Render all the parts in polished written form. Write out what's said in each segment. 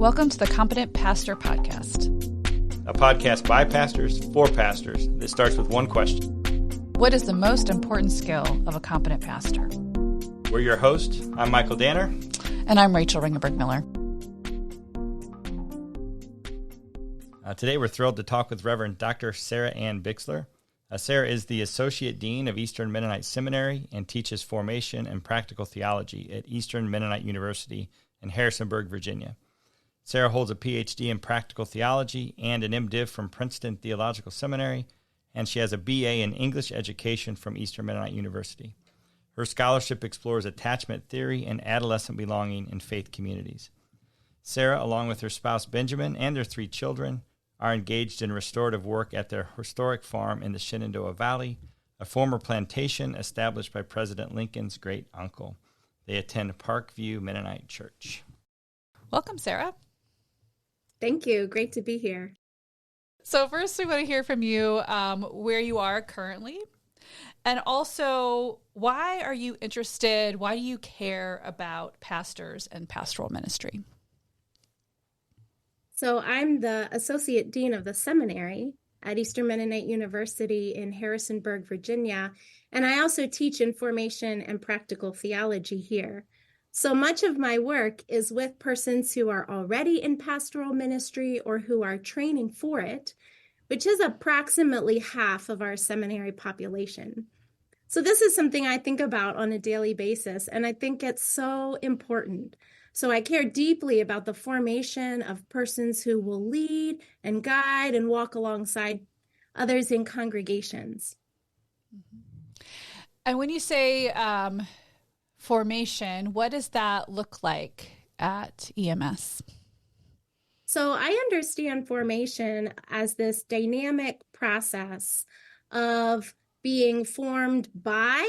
Welcome to the Competent Pastor Podcast, a podcast by pastors for pastors that starts with one question. What is the most important skill of a competent pastor? We're your hosts. I'm Michael Danner. And I'm Rachel Ringenberg Miller. Today we're thrilled to talk with Reverend Dr. Sarah Ann Bixler. Sarah is the Associate Dean of Eastern Mennonite Seminary and teaches formation and practical theology at Eastern Mennonite University in Harrisonburg, Virginia. Sarah holds a PhD in practical theology and an MDiv from Princeton Theological Seminary, and she has a BA in English education from Eastern Mennonite University. Her scholarship explores attachment theory and adolescent belonging in faith communities. Sarah, along with her spouse Benjamin and their 3 children, are engaged in restorative work at their historic farm in the Shenandoah Valley, a former plantation established by President Lincoln's great-uncle. They attend Parkview Mennonite Church. Welcome, Sarah. Thank you. Great to be here. So first, we want to hear from you where you are currently, and also why are you interested, why do you care about pastors and pastoral ministry? So I'm the Associate Dean of the Seminary at Eastern Mennonite University in Harrisonburg, Virginia, and I also teach in formation and practical theology here. So much of my work is with persons who are already in pastoral ministry or who are training for it, which is approximately half of our seminary population. So this is something I think about on a daily basis, and I think it's so important. So I care deeply about the formation of persons who will lead and guide and walk alongside others in congregations. And when you say formation, what does that look like at EMS? So I understand formation as this dynamic process of being formed by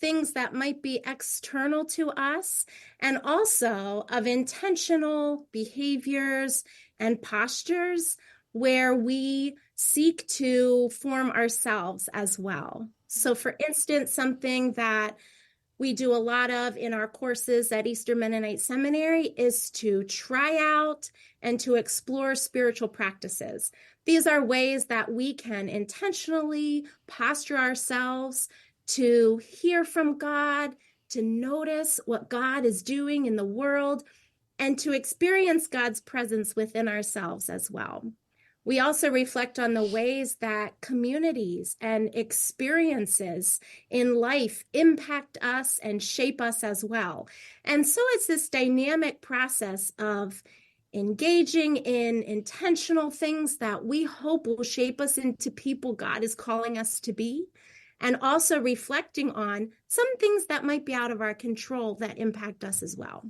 things that might be external to us, and also of intentional behaviors and postures where we seek to form ourselves as well. So for instance, something that we do a lot of in our courses at Eastern Mennonite Seminary is to try out and to explore spiritual practices. These are ways that we can intentionally posture ourselves to hear from God, to notice what God is doing in the world, and to experience God's presence within ourselves as well. We also reflect on the ways that communities and experiences in life impact us and shape us as well. And so it's this dynamic process of engaging in intentional things that we hope will shape us into people God is calling us to be, and also reflecting on some things that might be out of our control that impact us as well.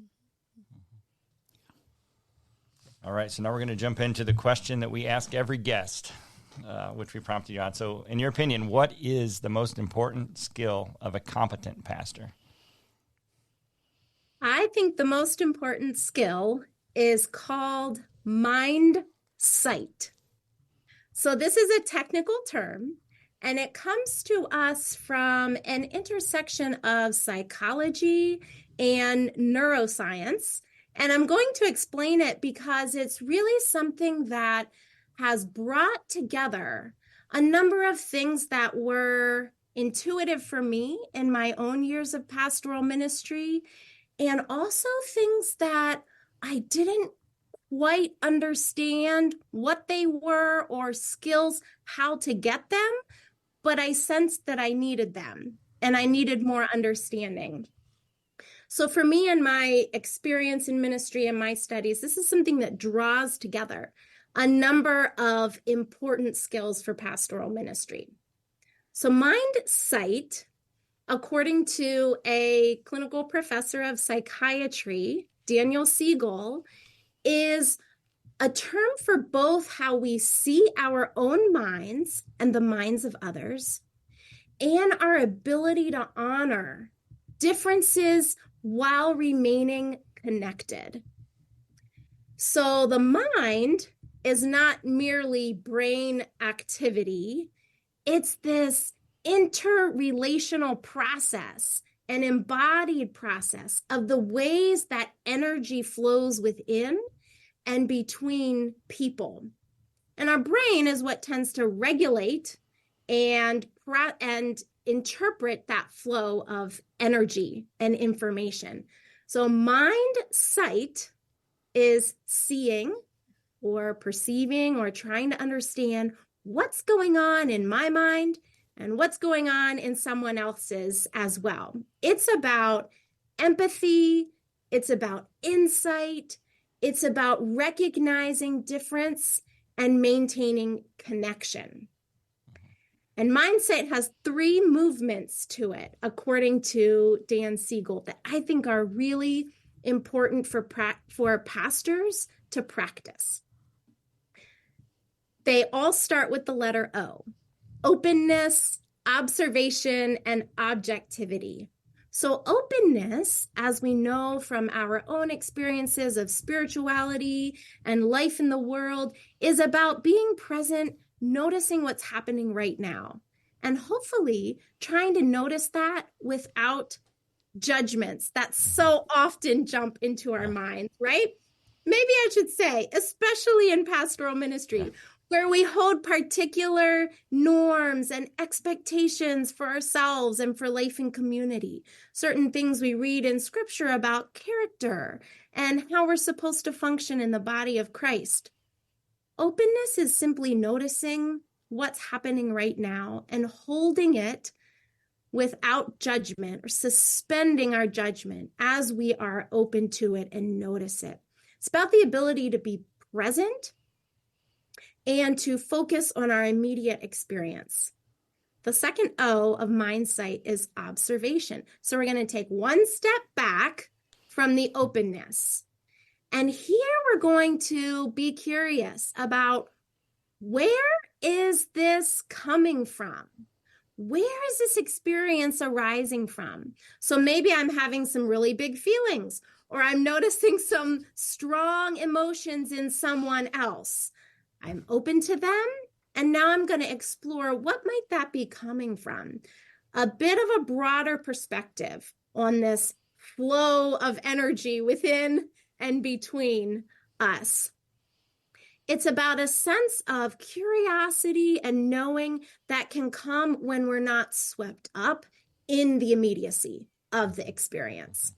All right, so now we're going to jump into the question that we ask every guest, which we prompted you on. So in your opinion, what is the most important skill of a competent pastor? I think the most important skill is called mind sight. So this is a technical term, and it comes to us from an intersection of psychology and neuroscience. And I'm going to explain it because it's really something that has brought together a number of things that were intuitive for me in my own years of pastoral ministry, and also things that I didn't quite understand what they were or skills, how to get them, but I sensed that I needed them and I needed more understanding. So for me and my experience in ministry and my studies, this is something that draws together a number of important skills for pastoral ministry. So mind sight, according to a clinical professor of psychiatry, Daniel Siegel, is a term for both how we see our own minds and the minds of others, and our ability to honor differences while remaining connected. So the mind is not merely brain activity, it's this interrelational process, an embodied process of the ways that energy flows within and between people. And our brain is what tends to regulate and interpret that flow of energy and information. So mind sight is seeing or perceiving or trying to understand what's going on in my mind and what's going on in someone else's as well. It's about empathy. It's about insight. It's about recognizing difference and maintaining connection. And mindset has 3 movements to it, according to Dan Siegel, that I think are really important for pastors to practice. They all start with the letter O: openness, observation, and objectivity. So openness, as we know from our own experiences of spirituality and life in the world, is about being present, noticing what's happening right now, and hopefully trying to notice that without judgments that so often jump into our minds, right? Maybe I should say, especially in pastoral ministry, where we hold particular norms and expectations for ourselves and for life in community. Certain things we read in scripture about character and how we're supposed to function in the body of Christ. Openness is simply noticing what's happening right now and holding it without judgment or suspending our judgment as we are open to it and notice it. It's about the ability to be present and to focus on our immediate experience. The second O of mindsight is observation. So we're going to take one step back from the openness. And here we're going to be curious about, where is this coming from? Where is this experience arising from? So maybe I'm having some really big feelings, or I'm noticing some strong emotions in someone else. I'm open to them, and now I'm going to explore, what might that be coming from? A bit of a broader perspective on this flow of energy within and between us. It's about a sense of curiosity and knowing that can come when we're not swept up in the immediacy of the experience.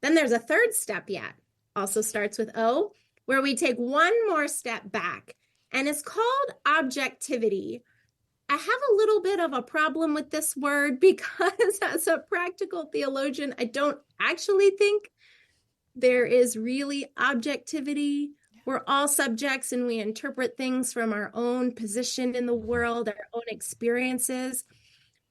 Then there's a third step yet, also starts with O, where we take one more step back, and it's called objectivity. I have a little bit of a problem with this word because as a practical theologian, I don't actually think there is really objectivity. We're all subjects and we interpret things from our own position in the world, our own experiences.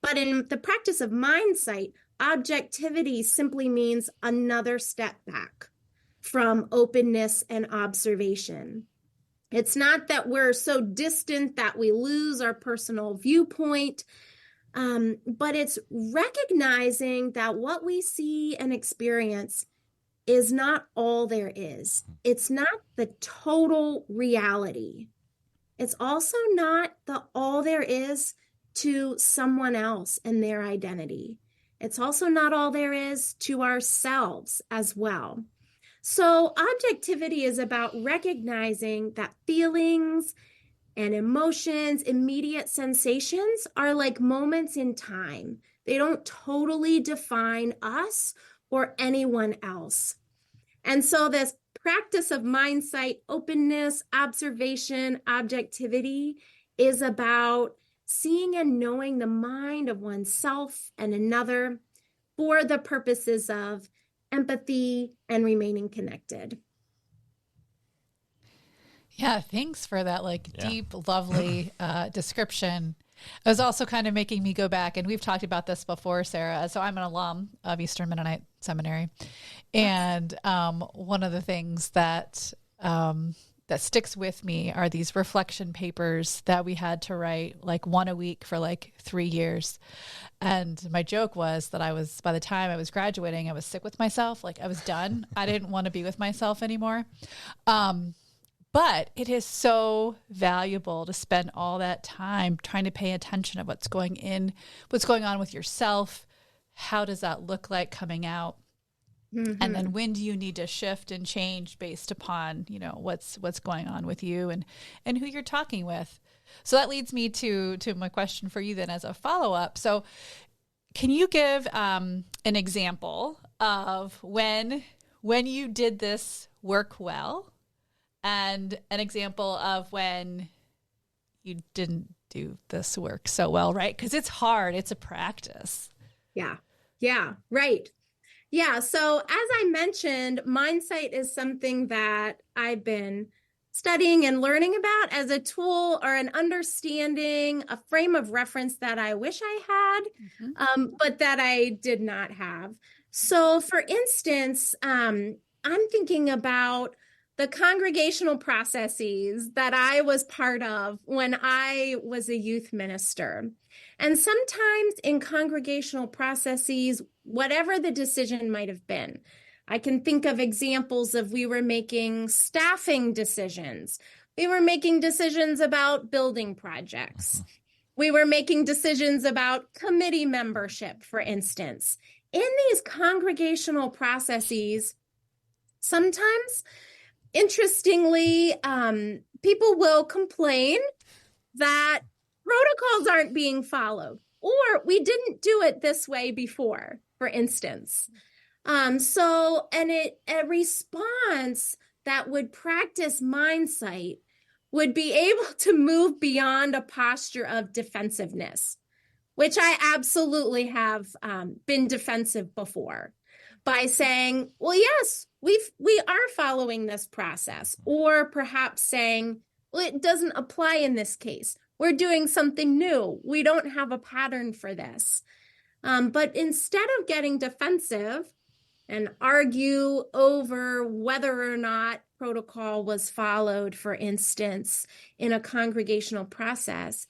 But in the practice of mindsight, objectivity simply means another step back from openness and observation. It's not that we're so distant that we lose our personal viewpoint, but it's recognizing that what we see and experience is not all there is. It's not the total reality. It's also not the all there is to someone else and their identity. It's also not all there is to ourselves as well. So objectivity is about recognizing that feelings and emotions, immediate sensations, are like moments in time. They don't totally define us or anyone else. And so this practice of mindsight, openness, observation, objectivity is about seeing and knowing the mind of oneself and another for the purposes of empathy and remaining connected. Yeah, thanks for that deep, lovely description. It was also kind of making me go back, and we've talked about this before, Sarah. So I'm an alum of Eastern Mennonite Seminary, and one of the things that that sticks with me are these reflection papers that we had to write, one a week for 3 years. And my joke was that by the time I was graduating, I was sick with myself. I was done. I didn't want to be with myself anymore. But it is so valuable to spend all that time trying to pay attention to what's going on with yourself. How does that look like coming out? And then when do you need to shift and change based upon, what's going on with you and who you're talking with? So that leads me to my question for you then as a follow-up. So can you give an example of when you did this work well and an example of when you didn't do this work so well, right? Because it's hard. It's a practice. Yeah, right. Yeah. So as I mentioned, mindset is something that I've been studying and learning about as a tool or an understanding, a frame of reference that I wish I had, but that I did not have. So for instance, I'm thinking about the congregational processes that I was part of when I was a youth minister. And sometimes in congregational processes, whatever the decision might have been, I can think of examples of we were making staffing decisions. We were making decisions about building projects. We were making decisions about committee membership, for instance. In these congregational processes, sometimes, interestingly, people will complain that protocols aren't being followed, or we didn't do it this way before, for instance. A response that would practice mindset would be able to move beyond a posture of defensiveness, which I absolutely have been defensive before, by saying, well, yes, we are following this process, or perhaps saying, well, it doesn't apply in this case. We're doing something new. We don't have a pattern for this. But instead of getting defensive and argue over whether or not protocol was followed, for instance, in a congregational process,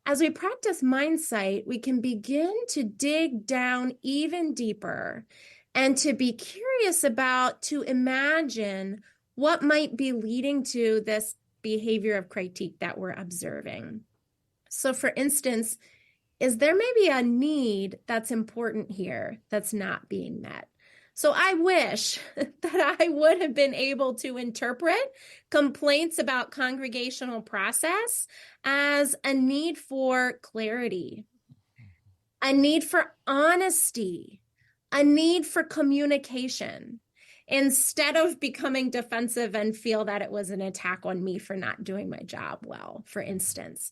as we practice mindset, we can begin to dig down even deeper and to be curious about, to imagine what might be leading to this behavior of critique that we're observing. So for instance, is there maybe a need that's important here that's not being met? So I wish that I would have been able to interpret complaints about congregational process as a need for clarity, a need for honesty, a need for communication, instead of becoming defensive and feel that it was an attack on me for not doing my job well, for instance.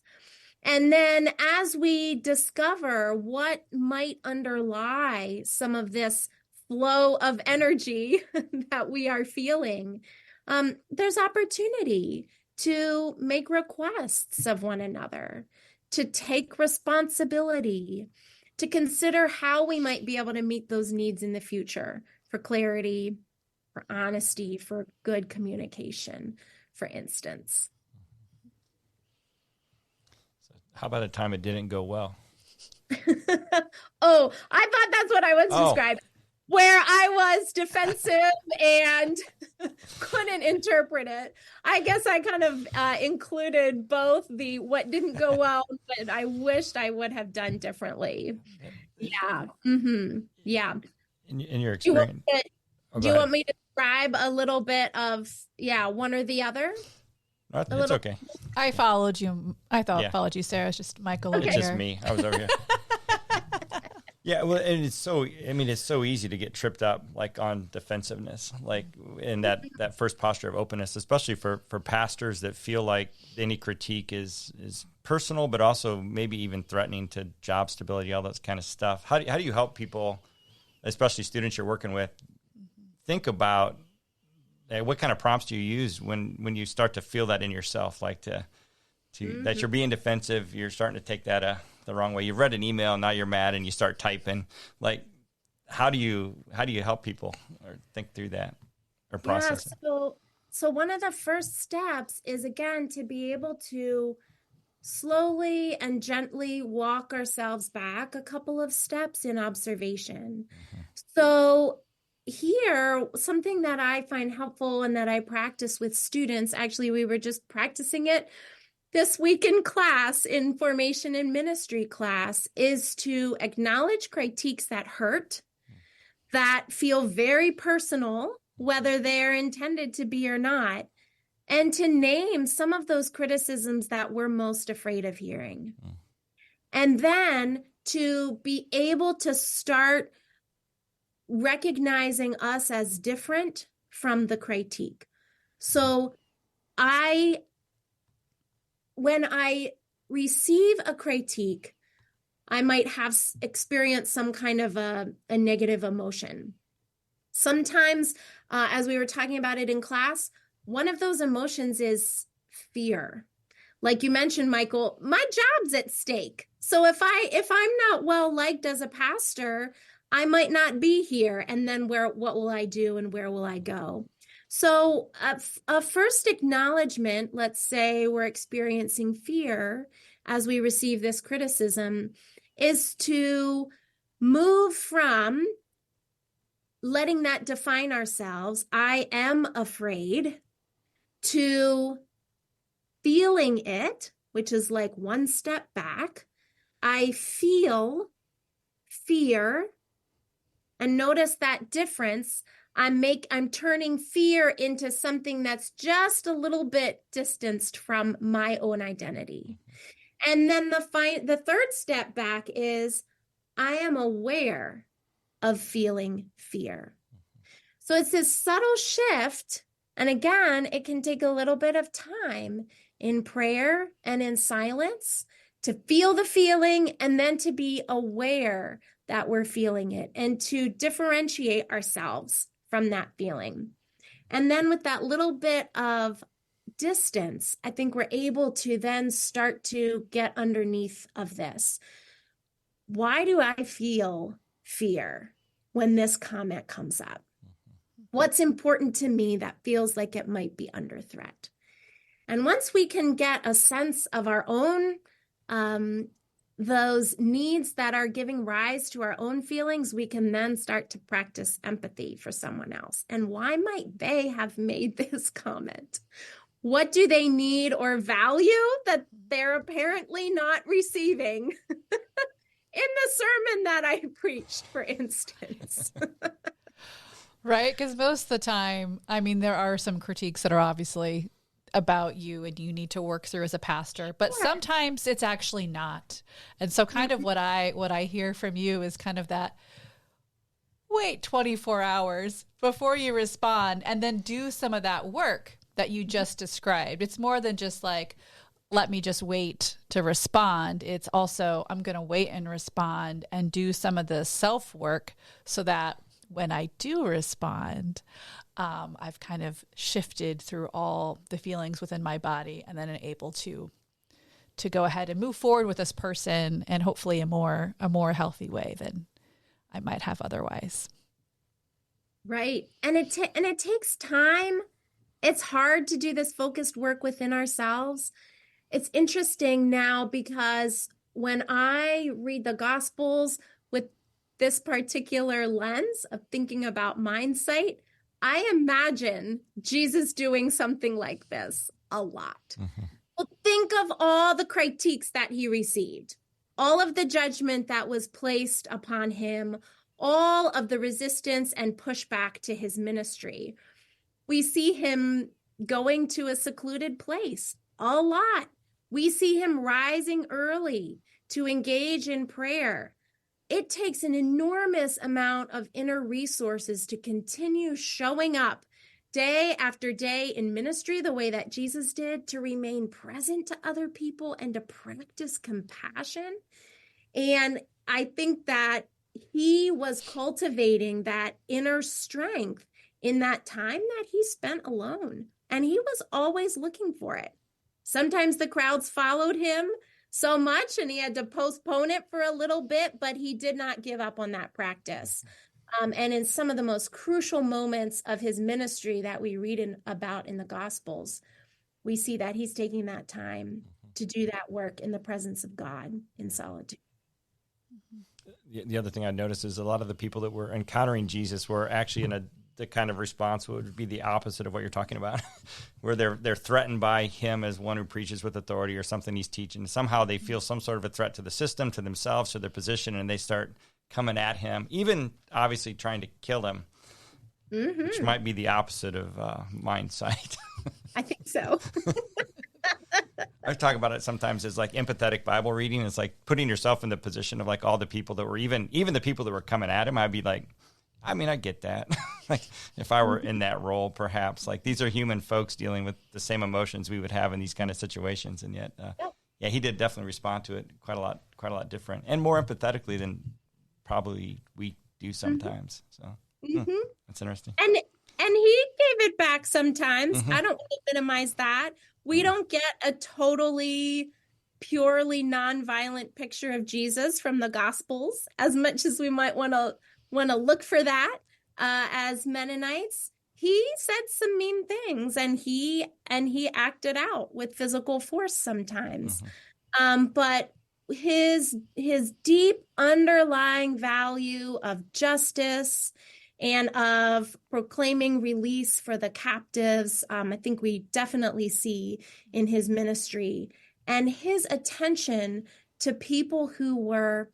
And then as we discover what might underlie some of this flow of energy that we are feeling, there's opportunity to make requests of one another, to take responsibility, to consider how we might be able to meet those needs in the future for clarity, for honesty, for good communication, for instance. How about a time it didn't go well? Oh, I thought that's what I was describing, where I was defensive and couldn't interpret it. I guess I kind of included both the what didn't go well, but I wished I would have done differently. Yeah. Yeah. In your experience. Do you want me to describe a little bit of, one or the other? It's okay. I followed you. I followed you, Sarah. It's just Michael over here. It's just me. I was over here. Yeah, well, and it's so easy to get tripped up like on defensiveness, like in that first posture of openness, especially for pastors that feel like any critique is personal, but also maybe even threatening to job stability, all that kind of stuff. How do you help people, especially students you're working with, think about what kind of prompts do you use when you start to feel that in yourself, like that you're being defensive, you're starting to take that the wrong way. You've read an email, now you're mad, and you start typing. Like, how do you help people or think through that or process it? So one of the first steps is, again, to be able to slowly and gently walk ourselves back a couple of steps in observation. So here, something that I find helpful and that I practice with students, actually, we were just practicing it this week in class, in formation and ministry class, is to acknowledge critiques that hurt, that feel very personal, whether they're intended to be or not, and to name some of those criticisms that we're most afraid of hearing. And then to be able to start recognizing us as different from the critique. So when I receive a critique, I might have experienced some kind of a negative emotion. Sometimes, as we were talking about it in class, one of those emotions is fear. Like you mentioned, Michael, my job's at stake. So if I'm not well liked as a pastor, I might not be here. And then what will I do and where will I go? So a first acknowledgement, let's say we're experiencing fear as we receive this criticism, is to move from letting that define ourselves, I am afraid, to feeling it, which is like one step back. I feel fear, and notice that difference. I'm turning fear into something that's just a little bit distanced from my own identity. And then the third step back is I am aware of feeling fear. So it's this subtle shift. And again, it can take a little bit of time in prayer and in silence to feel the feeling and then to be aware that we're feeling it and to differentiate ourselves from that feeling. And then with that little bit of distance, I think we're able to then start to get underneath of this. Why do I feel fear when this comment comes up? What's important to me that feels like it might be under threat? And once we can get a sense of our own, those needs that are giving rise to our own feelings, we can then start to practice empathy for someone else. And why might they have made this comment? What do they need or value that they're apparently not receiving in the sermon that I preached, for instance? Right? Because most of the time, I mean, there are some critiques that are obviously about you and you need to work through as a pastor, but sometimes it's actually not. And so kind of what I hear from you is kind of that, wait 24 hours before you respond and then do some of that work that you just described. It's more than just like, let me just wait to respond. It's also, I'm going to wait and respond and do some of the self-work so that when I do respond, I've kind of shifted through all the feelings within my body and then am able to go ahead and move forward with this person and hopefully a more healthy way than I might have otherwise. Right. And it takes time. It's hard to do this focused work within ourselves. It's interesting now because when I read the Gospels with this particular lens of thinking about mindset, I imagine Jesus doing something like this a lot. Well, think of all the critiques that he received, all of the judgment that was placed upon him, all of the resistance and pushback to his ministry. We see him going to a secluded place a lot. We see him rising early to engage in prayer. It takes an enormous amount of inner resources to continue showing up day after day in ministry the way that Jesus did, to remain present to other people and to practice compassion. And I think that he was cultivating that inner strength in that time that he spent alone. And he was always looking for it. Sometimes the crowds followed him so much and he had to postpone it for a little bit, but he did not give up on that practice. And in some of the most crucial moments of his ministry that we read about in the Gospels, we see that he's taking that time to do that work in the presence of God in solitude. The other thing I noticed is a lot of the people that were encountering Jesus were actually in the kind of response would be the opposite of what you're talking about, where they're threatened by him as one who preaches with authority or something he's teaching. Somehow they feel some sort of a threat to the system, to themselves, to their position, and they start coming at him, even obviously trying to kill him, which might be the opposite of mind sight. I think so. I talk about it sometimes as like empathetic Bible reading. It's like putting yourself in the position of like all the people that were even the people that were coming at him. I'd be like, I mean, I get that. Like if I were in that role, perhaps like these are human folks dealing with the same emotions we would have in these kind of situations. And yet, yeah, he did definitely respond to it quite a lot different and more empathetically than probably we do sometimes. So that's interesting. And he gave it back sometimes. I don't want to minimize that. We don't get a totally purely nonviolent picture of Jesus from the Gospels, as much as we might want to look for that as Mennonites. He said some mean things, and he acted out with physical force sometimes. But his deep underlying value of justice and of proclaiming release for the captives, I think we definitely see in his ministry, and his attention to people who were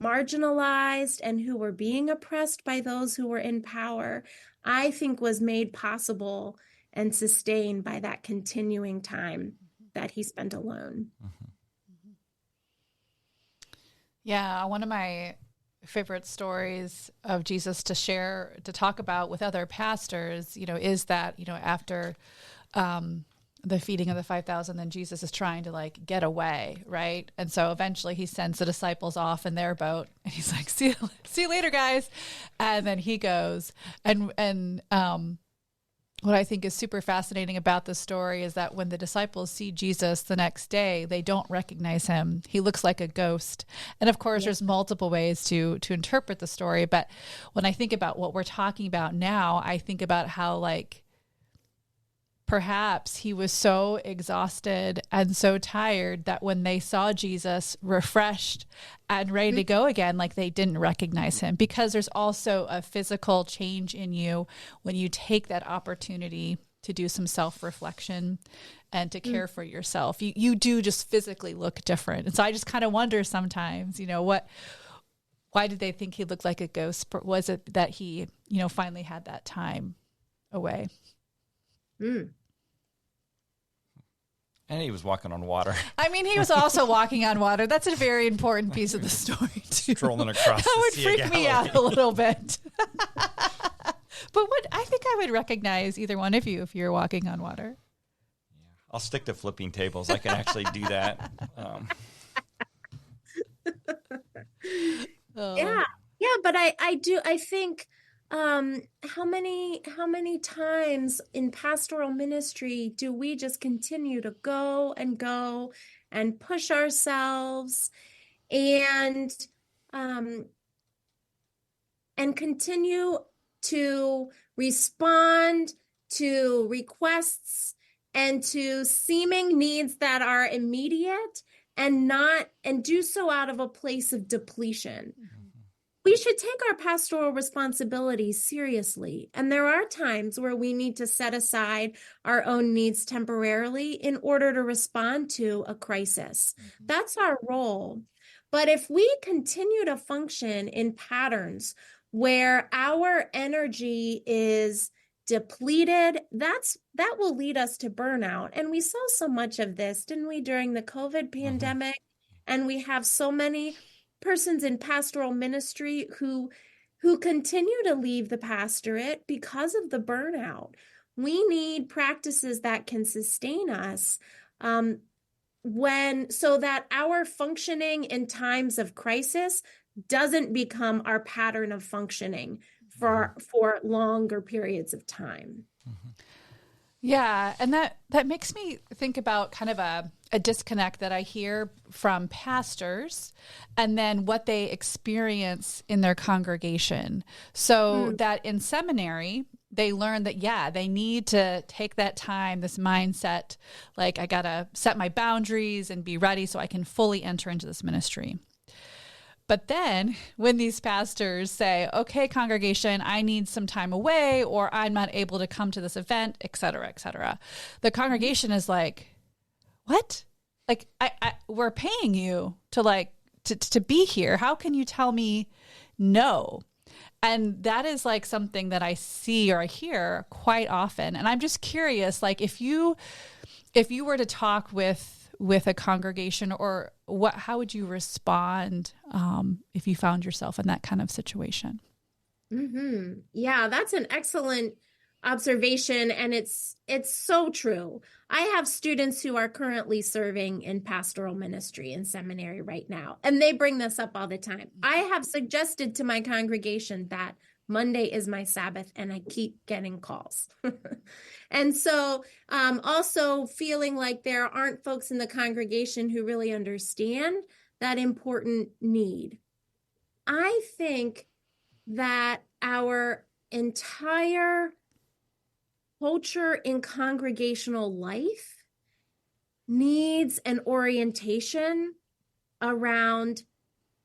marginalized and who were being oppressed by those who were in power, I think was made possible and sustained by that continuing time that he spent alone. Yeah, one of my favorite stories of Jesus to talk about with other pastors, is that, after the feeding of the 5,000, then Jesus is trying to like get away, right? And so eventually he sends the disciples off in their boat, and he's like, see you later, guys. And then he goes, and what I think is super fascinating about this story is that when the disciples see Jesus the next day, they don't recognize him. He looks like a ghost. And of course, there's multiple ways to interpret the story. But when I think about what we're talking about now, I think about how like perhaps he was so exhausted and so tired that when they saw Jesus refreshed and ready to go again, like they didn't recognize him, because there's also a physical change in you when you take that opportunity to do some self-reflection and to care for yourself. You do just physically look different. And so I just kind of wonder sometimes, why did they think he looked like a ghost? Was it that he, finally had that time away? And he was walking on water. I mean, he was also walking on water. That's a very important piece of the story, too. Strolling across that would the Sea of freak me Galilee. out a little bit. But I think I would recognize either one of you if you're walking on water. I'll stick to flipping tables. I can actually do that. Yeah, but I think how many times in pastoral ministry do we just continue to go and push ourselves and continue to respond to requests and to seeming needs that are immediate and do so out of a place of depletion. We should take our pastoral responsibilities seriously. And there are times where we need to set aside our own needs temporarily in order to respond to a crisis. That's our role. But if we continue to function in patterns where our energy is depleted, that will lead us to burnout. And we saw so much of this, didn't we, during the COVID pandemic? And we have so many persons in pastoral ministry who continue to leave the pastorate because of the burnout. We need practices that can sustain us so that our functioning in times of crisis doesn't become our pattern of functioning for longer periods of time. Yeah, and that makes me think about kind of a disconnect that I hear from pastors and then what they experience in their congregation. So that in seminary, they learn that, they need to take that time, this mindset, like I got to set my boundaries and be ready so I can fully enter into this ministry. But then when these pastors say, okay, congregation, I need some time away, or I'm not able to come to this event, et cetera, the congregation is like, what? Like, we're paying you to to be here. How can you tell me no. And that is like something that I see or I hear quite often. And I'm just curious, like if you were to talk with a congregation, or how would you respond if you found yourself in that kind of situation? Mm-hmm. Yeah, that's an excellent observation, and it's so true. I have students who are currently serving in pastoral ministry in seminary right now, and they bring this up all the time. I have suggested to my congregation that Monday is my Sabbath, and I keep getting calls. And so also feeling like there aren't folks in the congregation who really understand that important need. I think that our entire culture in congregational life needs an orientation around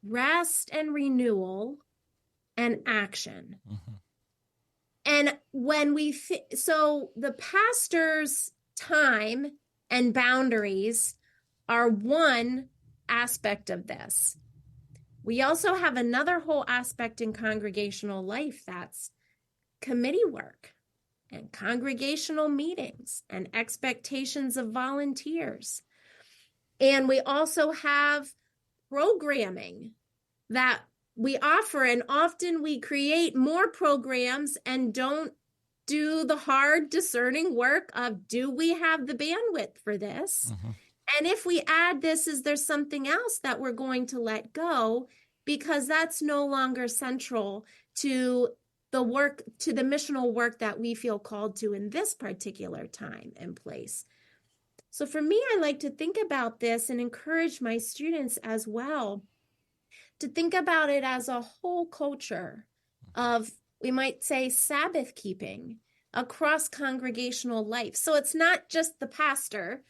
rest and renewal and action. Mm-hmm. And when so the pastor's time and boundaries are one aspect of this. We also have another whole aspect in congregational life, that's committee work and congregational meetings and expectations of volunteers. And we also have programming that we offer, and often we create more programs and don't do the hard discerning work of, do we have the bandwidth for this? Mm-hmm. And if we add this, is there something else that we're going to let go because that's no longer central to the work, to the missional work that we feel called to in this particular time and place? So for me, I like to think about this and encourage my students as well to think about it as a whole culture of, we might say, Sabbath keeping across congregational life. So it's not just the pastor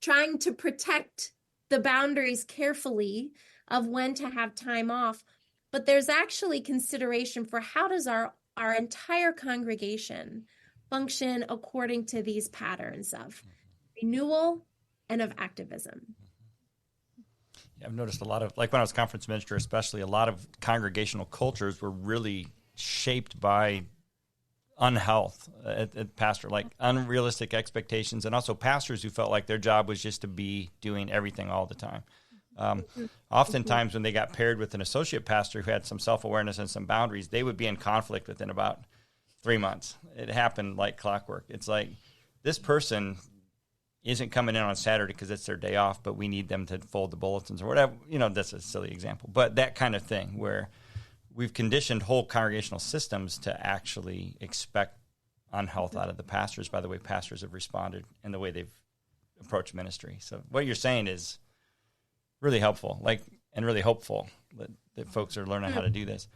trying to protect the boundaries carefully of when to have time off, but there's actually consideration for how does our entire congregation function according to these patterns of renewal and of activism. Yeah, I've noticed a lot of, like when I was conference minister, especially, a lot of congregational cultures were really shaped by unhealth at pastor, like unrealistic expectations, and also pastors who felt like their job was just to be doing everything all the time. Oftentimes when they got paired with an associate pastor who had some self-awareness and some boundaries, they would be in conflict within about 3 months. It happened like clockwork. It's like, this person isn't coming in on Saturday because it's their day off, but we need them to fold the bulletins or whatever. That's a silly example, but that kind of thing where we've conditioned whole congregational systems to actually expect unhealth out of the pastors by the way pastors have responded and the way they've approached ministry. So what you're saying is really helpful, and really hopeful that folks are learning how to do this.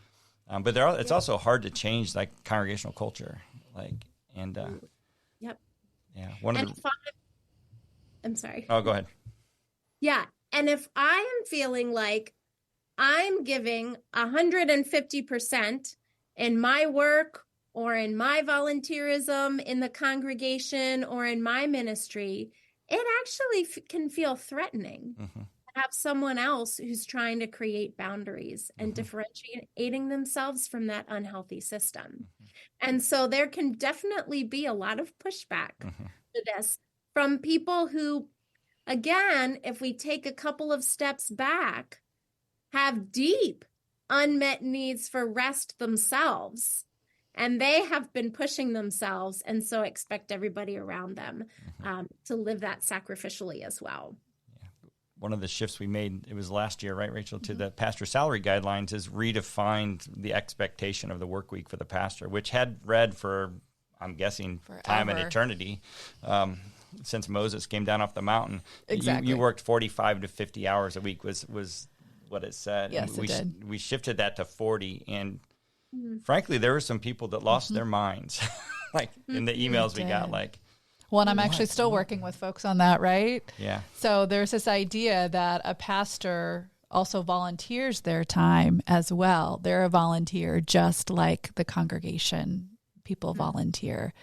But it's also hard to change like congregational culture, Yep. Yeah. I'm sorry. Oh, go ahead. Yeah. And if I am feeling like I'm giving 150% in my work or in my volunteerism in the congregation or in my ministry, it actually can feel threatening to have someone else who's trying to create boundaries and differentiating themselves from that unhealthy system. And so there can definitely be a lot of pushback to this from people who, again, if we take a couple of steps back, have deep unmet needs for rest themselves, and they have been pushing themselves, and so expect everybody around them to live that sacrificially as well. Yeah. One of the shifts we made, it was last year, right, Rachel, to the pastor salary guidelines is redefined the expectation of the work week for the pastor, which had read for, I'm guessing, forever. Time and eternity. Since Moses came down off the mountain. Exactly. You worked 45 to 50 hours a week was what it said. Yes, and it did. We shifted that to 40. And frankly, there were some people that lost their minds, in the emails we got, well, and I'm actually still working with folks on that, right? Yeah. So there's this idea that a pastor also volunteers their time as well. They're a volunteer just like the congregation people volunteer.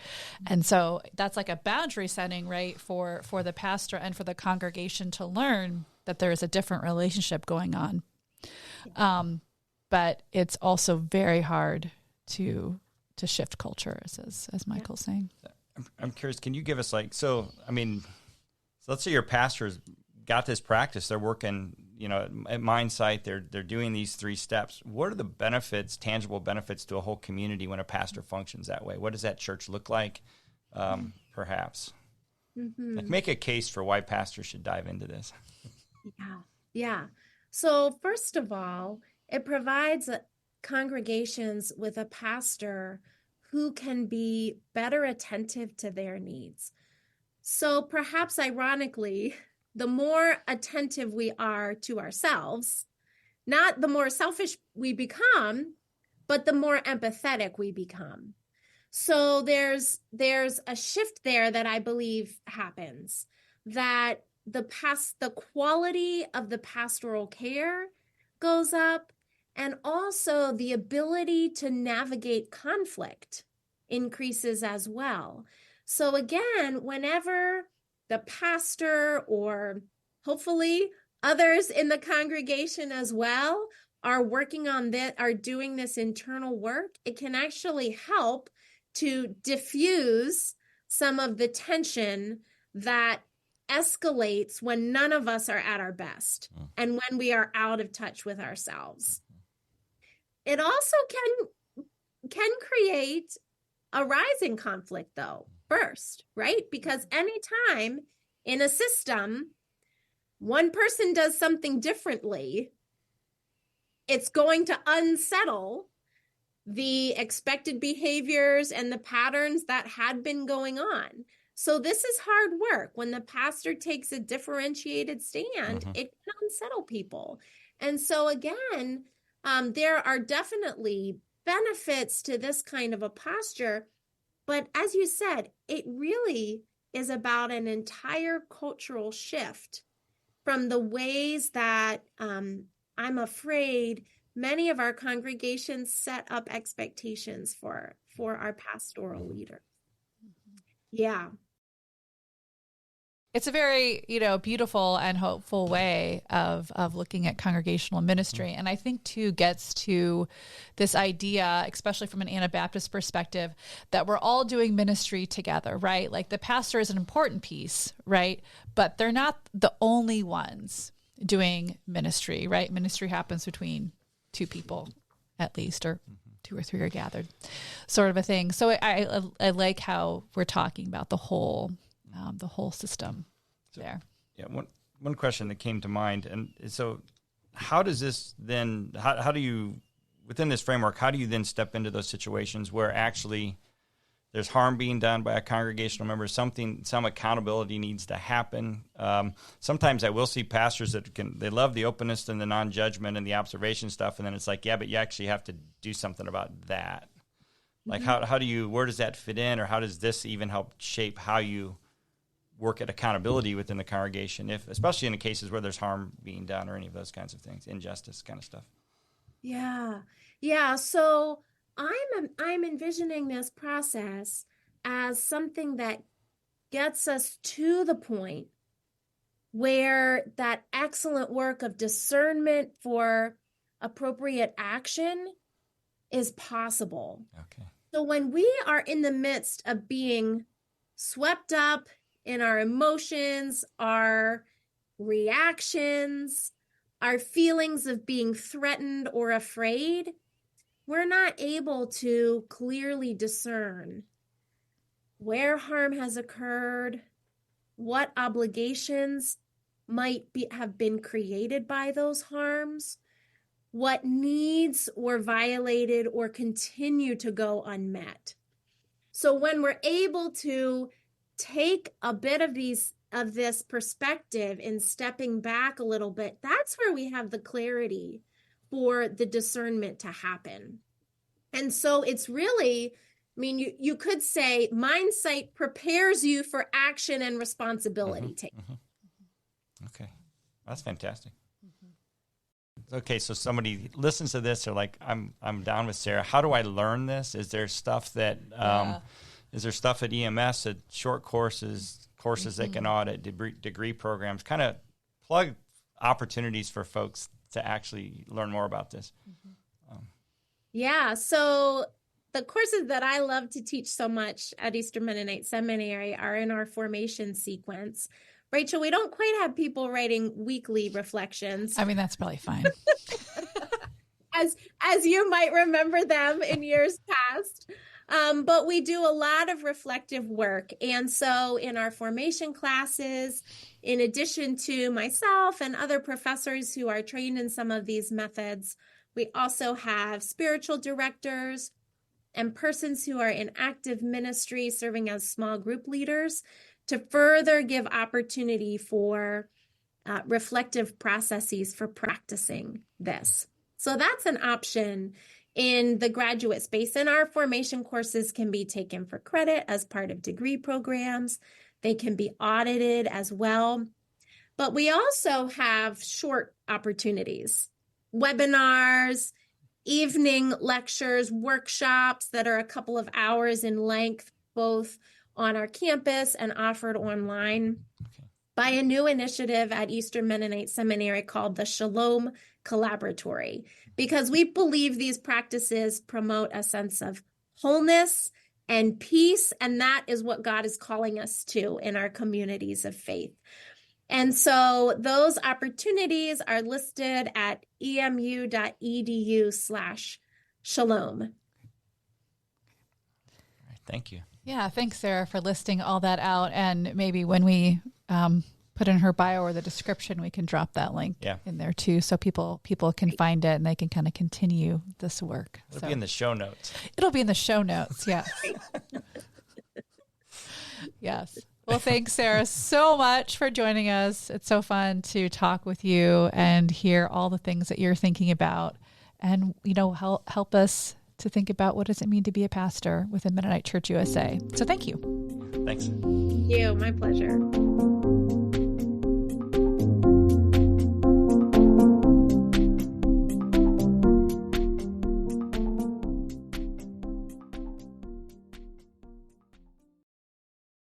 And so that's like a boundary setting, right, for the pastor and for the congregation to learn that there is a different relationship going on. but it's also very hard to shift culture, as Michael's saying. I'm curious, can you give us so let's say your pastor's got this practice, they're working, at MindSight, they're doing these 3 steps. What are the benefits, tangible benefits to a whole community when a pastor functions that way? What does that church look like, perhaps? Mm-hmm. Make a case for why pastors should dive into this. Yeah. So first of all, it provides congregations with a pastor who can be better attentive to their needs. So perhaps ironically, the more attentive we are to ourselves, not the more selfish we become, but the more empathetic we become. So there's a shift there that I believe happens, that the quality of the pastoral care goes up, and also the ability to navigate conflict increases as well. So again, whenever the pastor, or hopefully others in the congregation as well, are working on that, are doing this internal work, it can actually help to diffuse some of the tension that escalates when none of us are at our best and when we are out of touch with ourselves. It also can create a rise in conflict, though, first, right? Because anytime in a system, one person does something differently, it's going to unsettle the expected behaviors and the patterns that had been going on. So this is hard work. When the pastor takes a differentiated stand, it can unsettle people. And so again, there are definitely benefits to this kind of a posture. But as you said, it really is about an entire cultural shift from the ways that I'm afraid many of our congregations set up expectations for our pastoral leaders. Yeah. It's a very, beautiful and hopeful way of looking at congregational ministry. And I think, too, gets to this idea, especially from an Anabaptist perspective, that we're all doing ministry together, right? Like the pastor is an important piece, right? But they're not the only ones doing ministry, right? Ministry happens between 2 people at least, or 2 or 3 are gathered, sort of a thing. So I like how we're talking about the whole system there. Yeah. One question that came to mind. And so how does this then, how do you, within this framework, how do you then step into those situations where actually there's harm being done by a congregational member, some accountability needs to happen? Sometimes I will see pastors that they love the openness and the non-judgment and the observation stuff. And then it's like, yeah, but you actually have to do something about that. Like where does that fit in, or how does this even help shape how you work at accountability within the congregation, especially in the cases where there's harm being done or any of those kinds of things, injustice kind of stuff? Yeah. So I'm envisioning this process as something that gets us to the point where that excellent work of discernment for appropriate action is possible. Okay. So when we are in the midst of being swept up in our emotions, our reactions, our feelings of being threatened or afraid, we're not able to clearly discern where harm has occurred, what obligations might have been created by those harms, what needs were violated or continue to go unmet. So when we're able to take a bit of this perspective and stepping back a little bit, that's where we have the clarity for the discernment to happen. And so it's really, you could say MindSight prepares you for action and responsibility taking. Okay. That's fantastic. Okay, so somebody listens to this, they're like, I'm down with Sarah. How do I learn this? Is there stuff that is there stuff at EMS, at short courses they can audit, degree programs, kind of plug opportunities for folks to actually learn more about this? Yeah. So the courses that I love to teach so much at Eastern Mennonite Seminary are in our formation sequence. Rachel, we don't quite have people writing weekly reflections. I mean, that's probably fine. As you might remember them in years past. But we do a lot of reflective work. And so in our formation classes, in addition to myself and other professors who are trained in some of these methods, we also have spiritual directors and persons who are in active ministry serving as small group leaders to further give opportunity for reflective processes for practicing this. So that's an option in the graduate space. And our formation courses can be taken for credit as part of degree programs. They can be audited as well. But we also have short opportunities, webinars, evening lectures, workshops that are a couple of hours in length, both on our campus and offered online by a new initiative at Eastern Mennonite Seminary called the Shalom Collaboratory, because we believe these practices promote a sense of wholeness and peace, and that is what God is calling us to in our communities of faith. And so those opportunities are listed at emu.edu/shalom. Thank you. Yeah, thanks, Sarah, for listing all that out. And maybe when we put in her bio or the description, we can drop that link in there too, so people can find it and they can kind of continue this work. It'll be in the show notes. It'll be in the show notes. Yes. Yes. Well, thanks, Sarah, so much for joining us. It's so fun to talk with you and hear all the things that you're thinking about, and help us to think about what does it mean to be a pastor within Mennonite Church USA. So thank you. Thanks. Thank you. My pleasure.